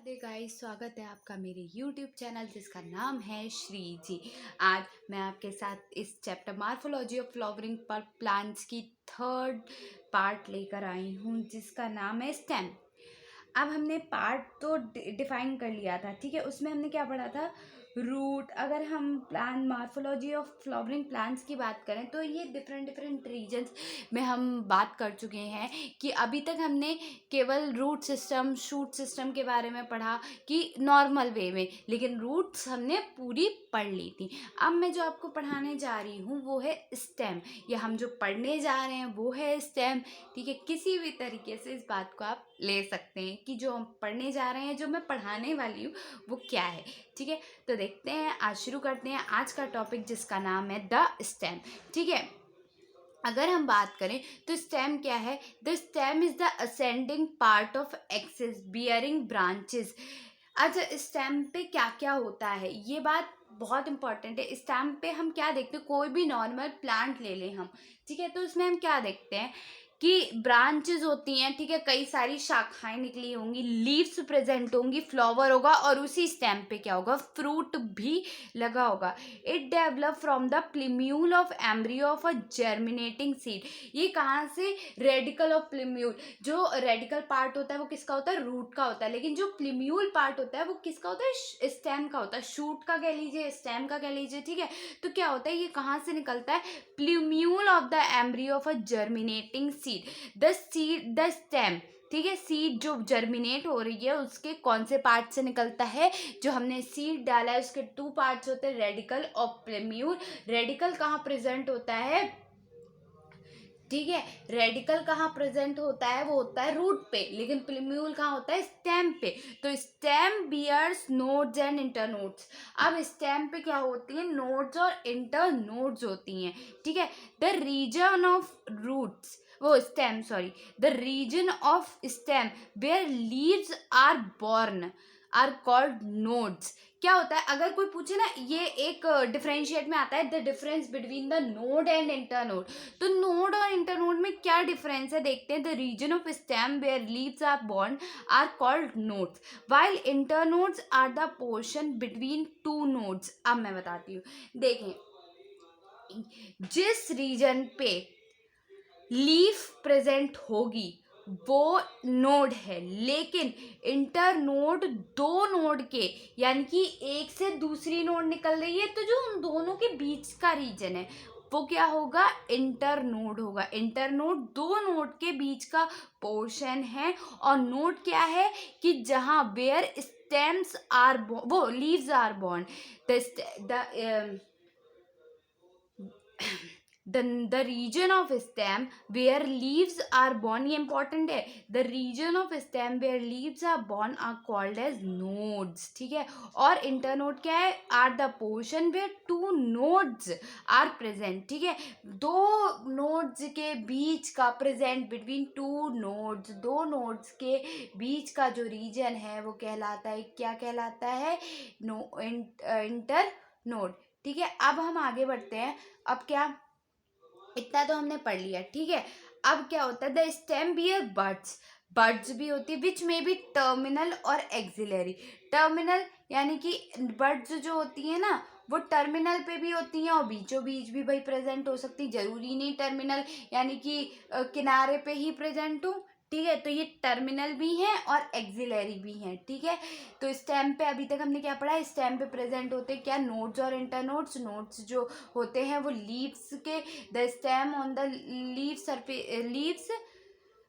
Radhe guys, स्वागत है आपका मेरे YouTube चैनल जिसका नाम है श्री जी। आज मैं आपके साथ इस चैप्टर मार्फोलॉजी ऑफ फ्लावरिंग पर प्लांट्स की थर्ड पार्ट लेकर आई हूँ जिसका नाम है स्टेम। अब हमने पार्ट तो डिफाइन कर लिया था, ठीक है। उसमें हमने क्या पढ़ा था, रूट। अगर हम plant morphology of flowering plants की बात करें तो ये डिफरेंट डिफरेंट रीजन्स में हम बात कर चुके हैं कि अभी तक हमने केवल रूट सिस्टम शूट सिस्टम के बारे में पढ़ा कि नॉर्मल वे में, लेकिन रूट्स हमने पूरी पढ़ ली थी। अब मैं जो आपको पढ़ाने जा रही हूँ वो है स्टेम, या हम जो पढ़ने जा रहे हैं वो है स्टेम, ठीक है। किसी भी तरीके से इस बात को आप ले सकते हैं कि जो हम पढ़ने जा रहे हैं, जो मैं पढ़ाने वाली हूँ वो क्या है, ठीक है। तो देखते हैं, आज शुरू करते हैं आज का टॉपिक जिसका नाम है द स्टेम, ठीक है। अगर हम बात करें तो स्टेम क्या है, the stem is the ascending part of axis bearing branches. अच्छा, स्टेम पे क्या क्या होता है ये बात बहुत इंपॉर्टेंट है। स्टेम पे हम क्या देखते हैं, कोई भी नॉर्मल प्लांट ले लें हम, ठीक है, तो उसमें हम क्या देखते हैं कि ब्रांचेस होती हैं, ठीक है, कई सारी शाखाएं निकली होंगी, लीव्स प्रेजेंट होंगी, फ्लावर होगा और उसी स्टेम पे क्या होगा, फ्रूट भी लगा होगा। It develop from the प्लीम्यूल of embryo of a germinating seed. ये कहाँ से, रेडिकल ऑफ प्लीम्यूल। जो रेडिकल पार्ट होता है वो किसका होता है, रूट का होता है, लेकिन जो प्लीम्यूल पार्ट होता है वो किसका होता है, स्टेम का होता है। शूट का कह लीजिए, स्टेम का कह लीजिए, ठीक है। तो क्या होता है, ये कहाँ से निकलता है, प्लीम्यूल of the embryo of a germinating seed. The stem, ठीक है, सीड जो जर्मिनेट हो रही है उसके कौन से पार्ट से निकलता है, जो हमने सीड डाला है उसके टू पार्ट्स होते हैं, रेडिकल और प्लीम्यूल। रेडिकल कहाँ प्रेजेंट होता है, ठीक है, रेडिकल कहाँ प्रेजेंट होता है, वो होता है रूट पे, लेकिन प्लीम्यूल कहाँ होता है, स्टेम पे। तो stem bears nodes and internodes. अब स्टेम पे क्या होती है, नोड्स और इंटरनोड्स होती हैं, ठीक है। द रीजन ऑफ रूट्स, वो stem sorry, the region of stem where leaves are born are called nodes. क्या होता है, अगर कोई पूछे ना, ये एक डिफरेंशिएट में आता है, the difference between the node and internode. तो नोड और इंटरनोड में क्या डिफरेंस है, देखते हैं। The region of stem where leaves are born are called nodes, while internodes are the portion between two nodes. अब मैं बताती हूँ, देखें, जिस रीजन पे लीफ प्रेजेंट होगी वो नोड है, लेकिन इंटर नोड दो नोड के, यानी कि एक से दूसरी नोड निकल रही है, तो जो उन दोनों के बीच का रीजन है वो क्या होगा, इंटर नोड होगा। इंटर नोड दो नोड के बीच का पोर्शन है, और नोड क्या है कि जहां वेयर स्टेम्स आर वो leaves are born, the the region of stem where leaves are born, ये important है, the region of stem where leaves are born are called as nodes, ठीक है। और internode क्या है, are the portion where two nodes are present, ठीक है। दो nodes के बीच का, present between two nodes, दो nodes के बीच का जो region है वो कहलाता है, क्या कहलाता है, नो इंटर नोड, ठीक है। अब हम आगे बढ़ते हैं। अब क्या, इतना तो हमने पढ़ लिया, ठीक है। अब क्या होता है, the stem bear buds, buds भी होती है विच में भी टर्मिनल और एक्सिलरी। टर्मिनल यानी कि बड्स जो होती है ना वो टर्मिनल पे भी होती हैं और बीचों बीच भी भाई प्रेजेंट हो सकती, जरूरी नहीं टर्मिनल यानी कि किनारे पे ही प्रेजेंट हो, ठीक है। तो ये टर्मिनल भी हैं और एक्सिलरी भी हैं, ठीक है। तो स्टेम पे अभी तक हमने क्या पढ़ा है, स्टेम पे प्रेजेंट होते क्या, नोड्स और इंटरनोड्स। नोड्स जो होते हैं वो लीव्स के, the stem on the leave surface, leaves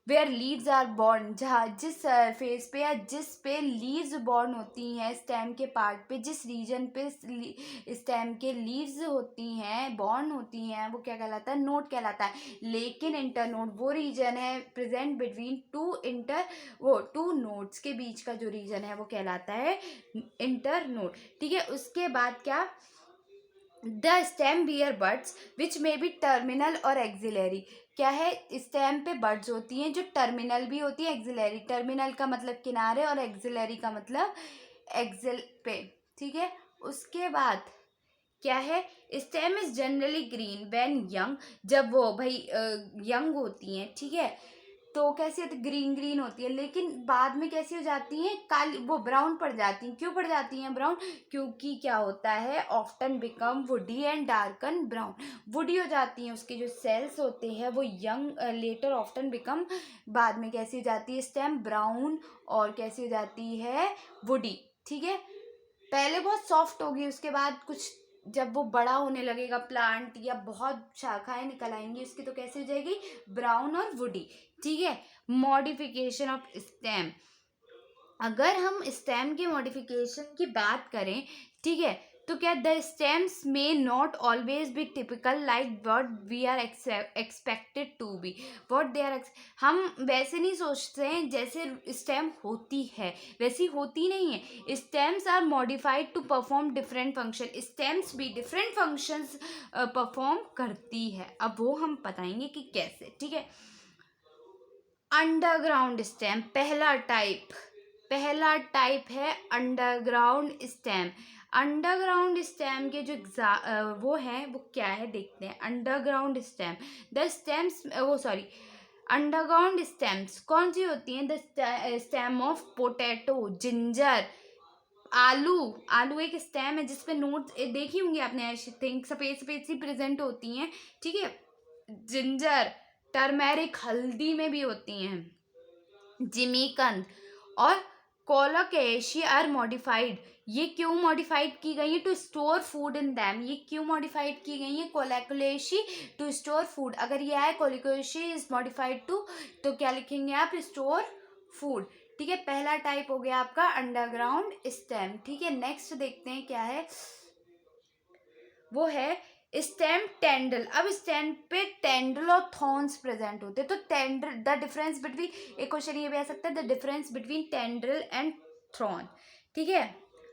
where leaves are born, जहाँ जिस फेस पे या जिस पे लीव्स बॉर्न होती हैं, स्टेम के पार्ट पे जिस रीजन पे स्टेम के लीव्स होती हैं, बॉर्न होती हैं, वो क्या कहलाता है, नोड कहलाता है। लेकिन इंटरनोड वो रीजन है प्रेजेंट बिटवीन टू नोड्स के बीच का जो रीजन है वो कहलाता है इंटरनोड, ठीक है। उसके बाद क्या, द स्टेम बियर बड्स विच में बी टर्मिनल और एक्सिलरी। क्या है, स्टेम पे बड्स होती हैं जो टर्मिनल भी होती है, एक्सिलरी, टर्मिनल का मतलब किनारे और एक्सिलरी का मतलब एक्सिल पे, ठीक है। उसके बाद क्या है, stem is generally green when young, जब वो भाई यंग होती हैं, ठीक है, तो कैसी होती है, ग्रीन ग्रीन होती है, लेकिन बाद में कैसी हो जाती हैं, काली, वो ब्राउन पड़ जाती हैं। क्यों पड़ जाती हैं ब्राउन? क्योंकि क्या होता है, often become woody and darken brown, woody हो जाती हैं, उसके जो सेल्स होते हैं वो यंग, लेटर ऑफ्टन बिकम, बाद में कैसी हो जाती है स्टेम, ब्राउन, और कैसी हो जाती है, वुडी। ठीक है, पहले बहुत सॉफ्ट होगी, उसके बाद कुछ जब वो बड़ा होने लगेगा प्लांट, या बहुत शाखाएं निकल आएंगी उसकी, तो कैसे हो जाएगी, ब्राउन और वुडी। ठीक है, मॉडिफिकेशन ऑफ स्टेम, अगर हम स्टेम की मॉडिफिकेशन की बात करें, ठीक है, तो क्या the stems may not always be typical like what we are expected to be, what they are, हम वैसे नहीं सोचते हैं जैसे स्टेम होती है, वैसी होती नहीं है। Stems are modified to perform different function, stems भी डिफरेंट फंक्शंस परफॉर्म करती है। अब वो हम बताएंगे कि कैसे। ठीक है, अंडरग्राउंड स्टेम पहला टाइप है अंडरग्राउंड स्टेम। अंडरग्राउंड स्टेम के जो वो है वो क्या है, देखते हैं। अंडरग्राउंड स्टेम, द स्टेम्स, वो सॉरी, अंडरग्राउंड स्टेम्स कौन सी होती हैं, the stem of potato, ginger, आलू एक स्टेम है जिसपे नोट्स देखी होंगी आपने, आई थिंक सफेद सफेद सी प्रेजेंट होती हैं। ठीक है, जिंजर, टर्मेरिक, हल्दी में भी होती हैं, जिमीकंद और कोलोकेशिया आर मॉडिफाइड। ये क्यों मॉडिफाइड की गई है, to store food in them, ये क्यों मॉडिफाइड की गई है, कोलोकेशी टू स्टोर फूड, अगर ये आए कोलोकेशी इज मॉडिफाइड टू, तो क्या लिखेंगे आप, स्टोर फूड। ठीक है, पहला टाइप हो गया आपका अंडरग्राउंड स्टेम। ठीक है, नेक्स्ट देखते हैं क्या है, वो है स्टेम टेंडल। अब स्टेम पे टेंडल और थॉर्न्स प्रेजेंट होते हैं, तो टेंडल, द डिफरेंस बिटवीन, एक क्वेश्चन ये भी आ सकता है, the difference between tendril and thorn. ठीक है,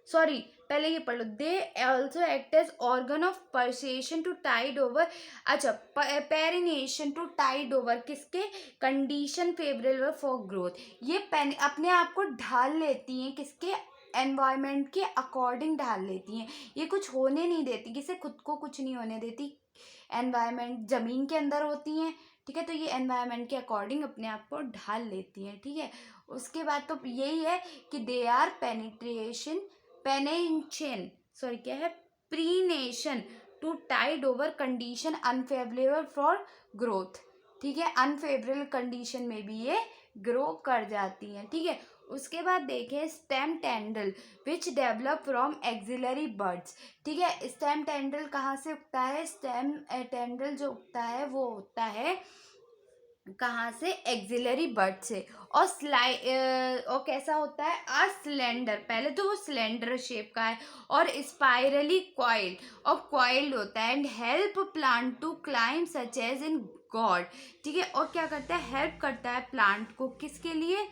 सॉरी पहले ये पढ़ लो, they also act as organ of perennation to tide over, अच्छा, पेरिनेशन टू टाइड ओवर, किसके, कंडीशन फेवरेबल फॉर ग्रोथ, ये अपने आप को ढाल लेती हैं, किसके, एनवायरनमेंट के अकॉर्डिंग ढाल लेती हैं, ये कुछ होने नहीं देती, किसे, खुद को कुछ नहीं होने देती, एनवायरनमेंट जमीन के अंदर होती हैं। ठीक है, तो ये एनवायरनमेंट के अकॉर्डिंग अपने आप को ढाल लेती हैं। ठीक है, उसके बाद तो यही है कि दे आर पेनेशन, सॉरी क्या है, perennation to tide over condition unfavourable for growth. ठीक है, अनफेवरेबल कंडीशन में भी ये ग्रो कर जाती हैं। ठीक है, उसके बाद देखें stem tendril which develop from axillary buds. ठीक है, स्टेम टेंडल कहाँ से उगता है, स्टेम टेंडल जो उगता है वो होता है कहाँ से, एक्सिलरी बर्ड से, और और कैसा होता है, सिलेंडर, पहले तो वो सिलेंडर शेप का है, और स्पाइरली कॉइल, और कॉइल्ड होता है, and help plant to climb such as in gourd. ठीक है, और क्या करता है, हेल्प करता है प्लांट को, किसके लिए,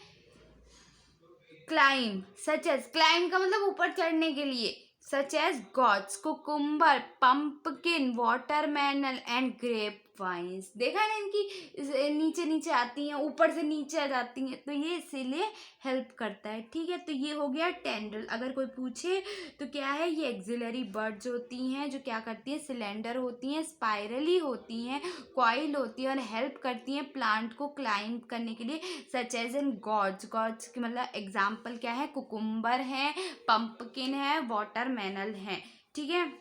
क्लाइम, सच एज, क्लाइम का मतलब ऊपर चढ़ने के लिए, such as gourds, cucumber, pumpkin, watermelon and grape vines. देखा है ना, इनकी नीचे नीचे आती हैं, ऊपर से नीचे आ जाती हैं, तो ये इसीलिए हेल्प करता है। ठीक है, तो ये हो गया टेंडल। अगर कोई पूछे तो क्या है, ये एक्सिलरी बर्ड्स होती हैं जो क्या करती हैं, सिलेंडर होती हैं, स्पाइरली होती हैं, कॉइल होती है, और हेल्प करती हैं प्लांट को क्लाइंब करने के लिए, सच एज इन गॉड्स की मतलब एग्जाम्पल क्या है, कुकुम्बर है, पंपकिन है, वाटरमेलन है। ठीक है,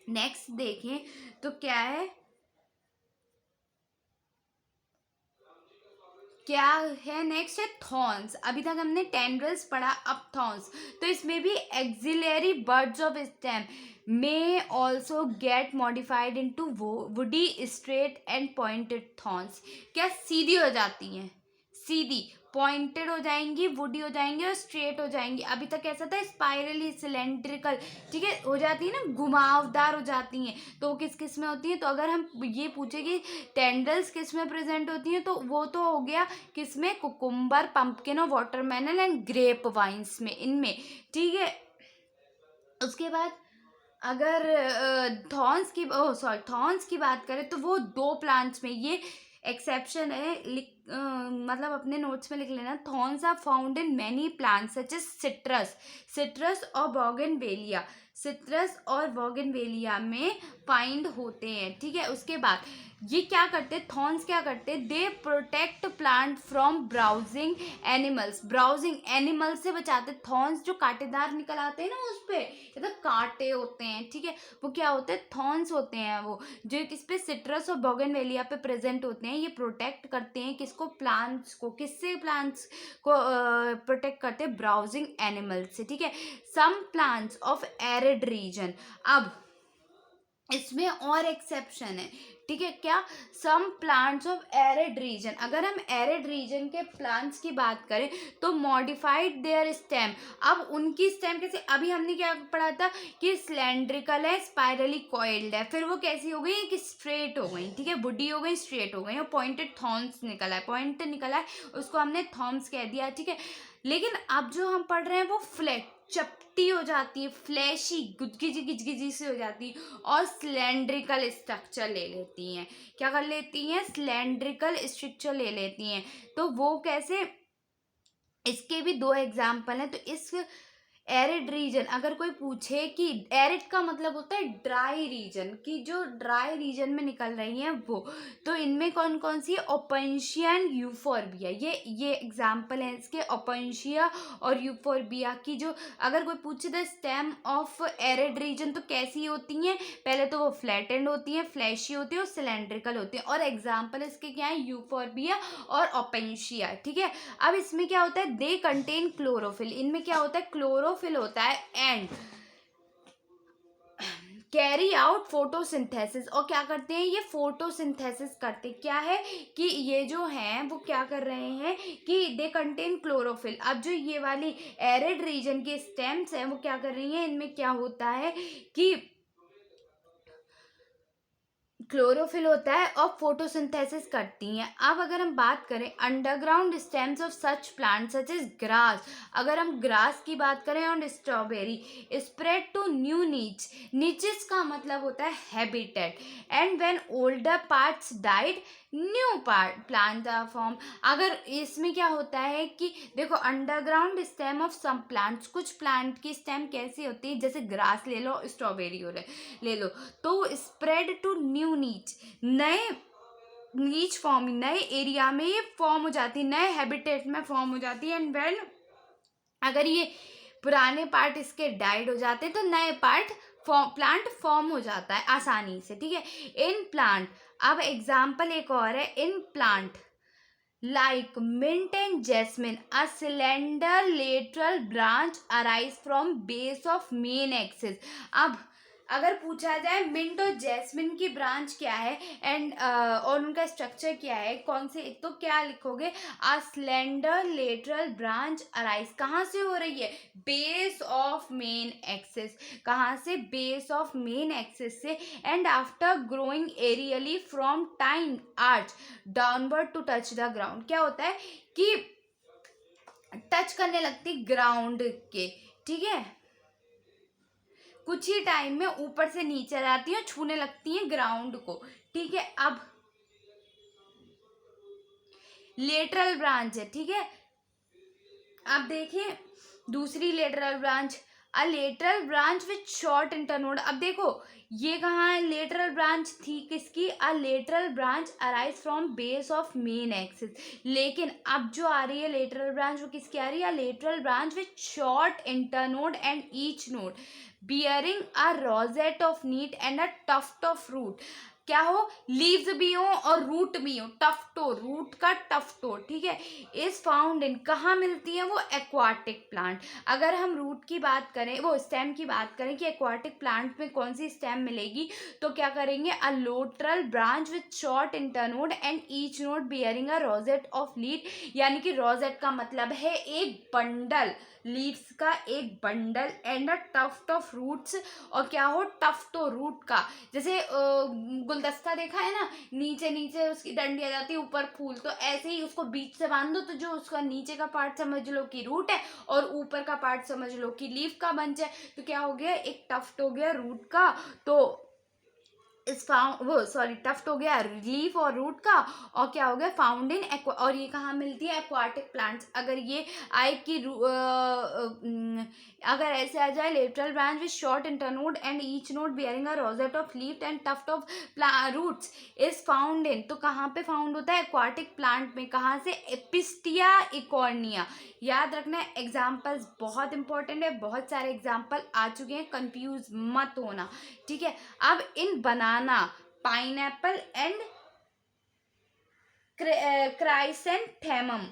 नेक्स्ट देखें तो क्या है, नेक्स्ट है थॉर्न्स। अभी तक हमने टेंड्रल्स पढ़ा, अब थॉर्न्स, तो इसमें भी axillary birds of stem may also get modified into woody straight and pointed thorns. क्या सीधी हो जाती हैं, सीधी, पॉइंटेड हो जाएंगी, वुडी हो जाएंगी, और स्ट्रेट हो जाएंगी। अभी तक कैसा था, स्पाइरली, सिलेंड्रिकल, ठीक है, हो जाती है ना, घुमावदार हो जाती हैं, तो वो किस किस में होती हैं, तो अगर हम ये पूछे कि टेंडल्स किस में प्रेजेंट होती हैं, तो वो तो हो गया किस में, कुकुम्बर, पंपकिन और वाटरमेलन एंड ग्रेप वाइन्स में, इनमें। ठीक है, उसके बाद अगर थॉर्न्स की बात करें तो वो दो प्लांट्स में, ये एक्सेप्शन है, मतलब अपने नोट्स में लिख लेना, thorns are found in many plants such as citrus और बोगनवेलिया। सिट्रस और बोगनवेलिया में फाइंड होते हैं, ठीक है। उसके बाद ये क्या करते हैं, थॉर्न्स क्या करते हैं, they protect plant from browsing animals से बचाते। थॉर्न्स जो कांटेदार निकल आते हैं ना उस पे, मतलब कांटे होते हैं, ठीक है, वो क्या होते हैं, थॉर्न्स होते हैं, वो जो इस पे सिट्रस और बोगनवेलिया पे प्रेजेंट होते हैं। ये प्रोटेक्ट करते हैं किसको, प्लांट्स को। किससे प्लांट्स को प्रोटेक्ट करते हैं, ब्राउजिंग एनिमल्स से, ठीक है। Some plants of arid region, अब इसमें और एक्सेप्शन है, ठीक है। क्या, some plants of arid region, अगर हम एरिड रीजन के प्लांट्स की बात करें तो मॉडिफाइड देयर स्टेम। अब उनकी स्टेम कैसे, अभी हमने क्या पढ़ा था कि सिलेंड्रिकल है, स्पाइरली कॉइल्ड है, फिर वो कैसी हो गई कि स्ट्रेट हो गई, ठीक है, बुड्डी हो गई, स्ट्रेट हो गई, और पॉइंटेड थॉर्न्स निकला है, पॉइंट निकला है, उसको हमने थॉर्न्स कह दिया, ठीक है। लेकिन अब जो हम पढ़ रहे हैं वो फ्लैट चपटी हो जाती है, फ्लैशी गिजगिजी सी हो जाती है, और सिलेंड्रिकल स्ट्रक्चर ले लेती हैं। क्या कर लेती हैं, सिलेंड्रिकल स्ट्रक्चर ले लेती हैं। तो वो कैसे, इसके भी दो एग्जाम्पल हैं। तो इस एरिड रीजन, अगर कोई पूछे कि एरिड का मतलब होता है ड्राई रीजन, की जो ड्राई रीजन में निकल रही हैं वो, तो इनमें कौन कौन सी है, ओपेंशिया एंड यूफोर्बिया, ये एग्जाम्पल है इसके, ओपेंशिया और यूफोर्बिया की। जो अगर कोई पूछे the stem of arid reason तो कैसी होती हैं, पहले तो वो फ्लैटेंड होती हैं, फ्लैशी होती है और सिलेंड्रिकल होती है, और एग्जाम्पल इसके क्या है, यूफोर्बिया और ओपेंशिया, ठीक है। अब इसमें क्या होता है, दे कंटेन क्लोरोफिल, इनमें क्या होता है, क्लोरोफिल होता है, एंड कैरी आउट फोटोसिंथेसिस, और क्या करते हैं, ये फोटोसिंथेसिस करते, क्या है कि ये जो हैं वो क्या कर रहे हैं कि दे कंटेन क्लोरोफिल। अब जो ये वाली एरिड रीजन के स्टेम्स हैं वो क्या कर रही हैं, इनमें क्या होता है कि क्लोरोफिल होता है और फोटोसिंथेसिस करती हैं। अब अगर हम बात करें underground stems of such plant such is grass, अगर हम ग्रास की बात करें और strawberry, spread to new niches का मतलब होता है habitat, and when older parts died new part plant form. अगर इसमें क्या होता है कि देखो, underground stem of some plants, कुछ प्लांट की स्टेम कैसी होती है, जैसे ग्रास ले लो, स्ट्रॉबेरी ले लो, तो स्प्रेड टू न्यू नए नीच फॉर्म, नए एरिया में ये फॉर्म हो जाती है, नए हैबिटेट में फॉर्म हो जाती है, एंड वेन अगर ये पुराने पार्ट इसके डाइड हो जाते हैं तो नए पार्ट प्लांट फॉर्म हो जाता है आसानी से, ठीक है। इन प्लांट, अब एग्जाम्पल एक और है, in plant like mint and jasmine, a slender lateral branch arise from base of main axis। अब अगर पूछा जाए मिंट और जैस्मिन की ब्रांच क्या है एंड और उनका स्ट्रक्चर क्या है, कौन से, तो क्या लिखोगे, आ स्लेंडर लेटरल ब्रांच अराइज, कहाँ से हो रही है, बेस ऑफ मेन एक्सिस, कहाँ से, बेस ऑफ मेन एक्सिस से, and after growing aerially from time arch downward to touch the ground. क्या होता है कि टच करने लगती ग्राउंड के, ठीक है, कुछ ही टाइम में ऊपर से नीचे जाती है, छूने लगती हैं ग्राउंड को, ठीक है। अब लेटरल ब्रांच है, ठीक है। अब देखिए दूसरी lateral branch, a lateral branch with short internode. अब देखो ये कहाँ है, लेटरल ब्रांच थी किसकी, अ lateral branch arise from base of main axis, लेकिन अब जो आ रही है लेटरल ब्रांच वो किसकी आ रही है, lateral branch with short internode and each node bearing a rosette of neat and a tuft of root. क्या हो, लीव्स भी हो और रूट भी हो, टफ्टो, रूट का टफ्टो, ठीक है। इज फाउंड इन, कहाँ मिलती है वो, एक्वाटिक प्लांट। अगर हम रूट की बात करें, वो स्टेम की बात करें कि एक्वाटिक प्लांट में कौन सी स्टेम मिलेगी, तो क्या करेंगे, a lateral branch with short internode and each node bearing a rosette of leaves, यानी कि रोजेट का मतलब है एक बंडल, लीव्स का एक bundle, and a tuft of roots, और क्या हो, टफ्टो, रूट का, जैसे गुलदस्ता देखा है ना, नीचे नीचे उसकी डंडी आ जाती है, ऊपर फूल, तो ऐसे ही उसको बीच से बांध दो तो जो उसका नीचे का पार्ट समझ लो कि रूट है और ऊपर का पार्ट समझ लो कि लीफ का बंच है, तो क्या हो गया, एक टफ्ट हो गया रूट का। तो इस फाउंड वो सॉरी टफ्ट हो गया लीफ और रूट का, और क्या हो गया फाउंड इन और ये कहाँ मिलती है एक्वाटिक प्लांट्स। अगर ये आए कि अगर ऐसे आ जाए lateral branch with short internode and each node bearing a rosette of leaf and tuft of roots is found in, तो कहाँ पे फाउंड होता है एक्वाटिक प्लांट में, कहाँ से एपिस्टिया इकॉर्निया। याद रखना है, एग्जाम्पल्स बहुत इंपॉर्टेंट है, बहुत सारे एग्जाम्पल आ चुके हैं, कंफ्यूज मत होना, ठीक है। अब in banana, pineapple and chrysanthemum,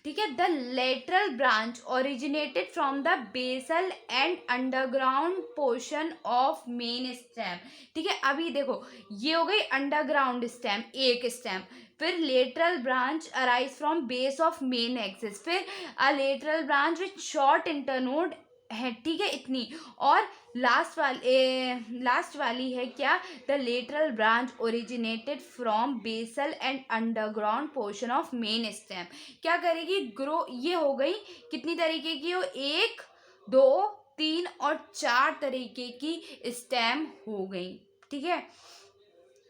ठीक है, the lateral branch originated from the basal and underground portion of main stem, ठीक है। अभी देखो ये हो गई अंडरग्राउंड स्टेम, एक स्टेम, फिर lateral branch arise from base of main axis, फिर a lateral branch with short internode है, ठीक है, इतनी। और लास्ट वाली है क्या, the lateral branch originated from basal and underground portion of main stem, क्या करेगी ग्रो, ये हो गई कितनी तरीके की हो, 1 2 3 और 4 तरीके की स्टेम हो गई, ठीक है।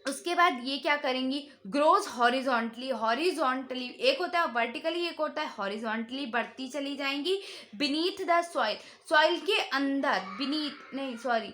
उसके बाद ये क्या करेंगी, ग्रोज हॉरिजॉन्टली, हॉरिजॉन्टली एक होता है वर्टिकली, एक होता है हॉरिजॉन्टली, बढ़ती चली जाएंगी बीनीथ द सॉइल, सॉइल के अंदर, बीनीथ नहीं सॉरी,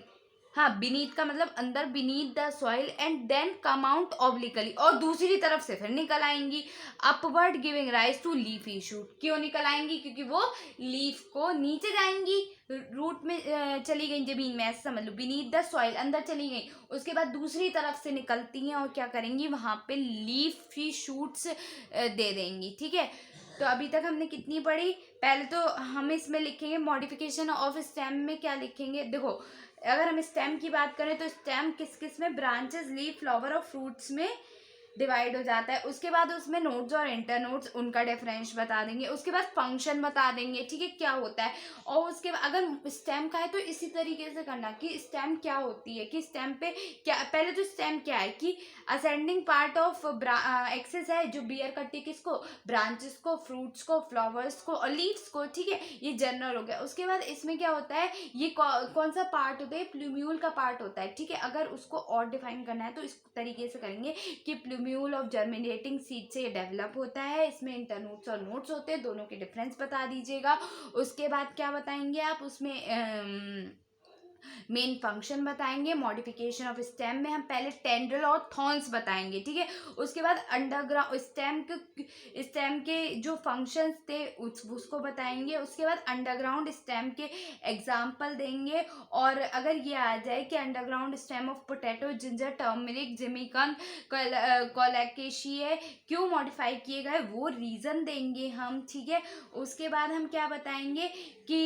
हाँ बीनीथ का मतलब अंदर, beneath the soil and then come out obliquely, और दूसरी तरफ से फिर निकल आएंगी upward giving rise to leafy shoot. क्यों निकल आएंगी, क्योंकि वो लीफ को नीचे जाएंगी, रूट में चली गई जमीन में, ऐसा समझ लो बीनीथ द सॉइल, अंदर चली गई, उसके बाद दूसरी तरफ से निकलती हैं और क्या करेंगी वहां पे लीफी शूट्स दे देंगी, ठीक है। तो अभी तक हमने कितनी पढ़ी, पहले तो हम इसमें लिखेंगे मॉडिफिकेशन ऑफ स्टेम में क्या लिखेंगे, देखो अगर हम स्टेम की बात करें तो स्टेम किस किस में, ब्रांचेस लीफ फ्लावर और फ्रूट्स में डिवाइड हो जाता है। उसके बाद उसमें नोड्स और इंटर नोड्स, उनका डिफरेंस बता देंगे, उसके बाद फंक्शन बता देंगे, ठीक है, क्या होता है। और उसके बाद अगर स्टेम का है तो इसी तरीके से करना कि स्टेम क्या होती है, कि स्टेम पे क्या, पहले तो स्टेम क्या है कि असेंडिंग पार्ट ऑफ एक्सेस है जो बियर करती है किसको, ब्रांचेस को, फ्रूट्स को, फ्लावर्स को और लीव्स को, ठीक है, ये जनरल हो गया। उसके बाद इसमें क्या होता है, ये कौन सा पार्ट होता है, प्लूम्यूल का पार्ट होता है, ठीक है। अगर उसको और डिफाइन करना है तो इस तरीके से करेंगे कि प्लूम्यूल ऑफ जर्मिनेटिंग सीड से ये डेवलप होता है, इसमें इंटरनोड्स और नोड्स होते हैं, दोनों के डिफरेंस बता दीजिएगा। उसके बाद क्या बताएंगे आप उसमें मेन फंक्शन बताएंगे, मॉडिफिकेशन ऑफ स्टेम में हम पहले टेंड्रिल और थॉर्न्स बताएंगे, ठीक है। उसके बाद अंडरग्राउंड स्टेम के जो फंक्शंस थे उसको बताएंगे। उसके बाद अंडरग्राउंड स्टेम के एग्जाम्पल देंगे, और अगर ये आ जाए कि underground stem of potato, ginger, turmeric, जिमिकन, कोलैकेशिया क्यों मॉडिफाई किए गए वो रीज़न देंगे हम, ठीक है। उसके बाद हम क्या बताएंगे कि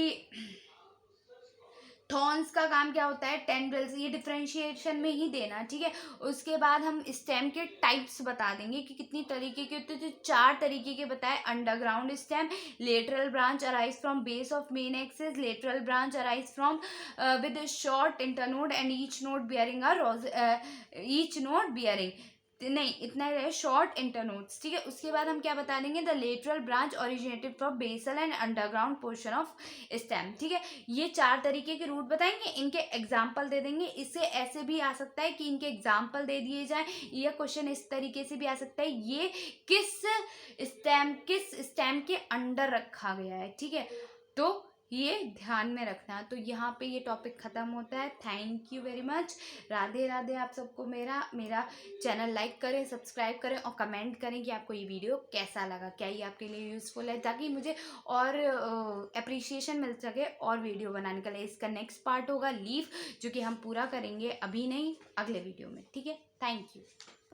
थॉर्न्स का काम क्या होता है, टेंड्रिल्स, ये डिफरेंशिएशन में ही देना, ठीक है। उसके बाद हम स्टेम के टाइप्स बता देंगे कि कितनी तरीके के होते हैं, तो 4 तरीके के बताए, underground stem, lateral branch arise from base of main axis, lateral branch arise from with short internode and each node bearing each node bearing नहीं इतना ही रहे शॉर्ट इंटरनोड्स, ठीक है। उसके बाद हम क्या बता देंगे, the lateral branch originated from basal and underground portion of stem, ठीक है। ये 4 तरीके के रूट बताएंगे, इनके एग्जाम्पल दे देंगे। इससे ऐसे भी आ सकता है कि इनके एग्जाम्पल दे दिए जाए, या क्वेश्चन इस तरीके से भी आ सकता है ये किस स्टेम के अंडर रखा गया है, ठीक है। तो ये ध्यान में रखना। तो यहाँ पे ये टॉपिक ख़त्म होता है। Thank you very much. Radhe Radhe आप सबको। मेरा चैनल लाइक करें, सब्सक्राइब करें और कमेंट करें कि आपको ये वीडियो कैसा लगा, क्या ये आपके लिए यूज़फुल है, ताकि मुझे और अप्रिसिएशन मिल सके और वीडियो बनाने के लिए। इसका नेक्स्ट पार्ट होगा लीफ, जो कि हम पूरा करेंगे अभी नहीं, अगले वीडियो में, ठीक है। Thank you.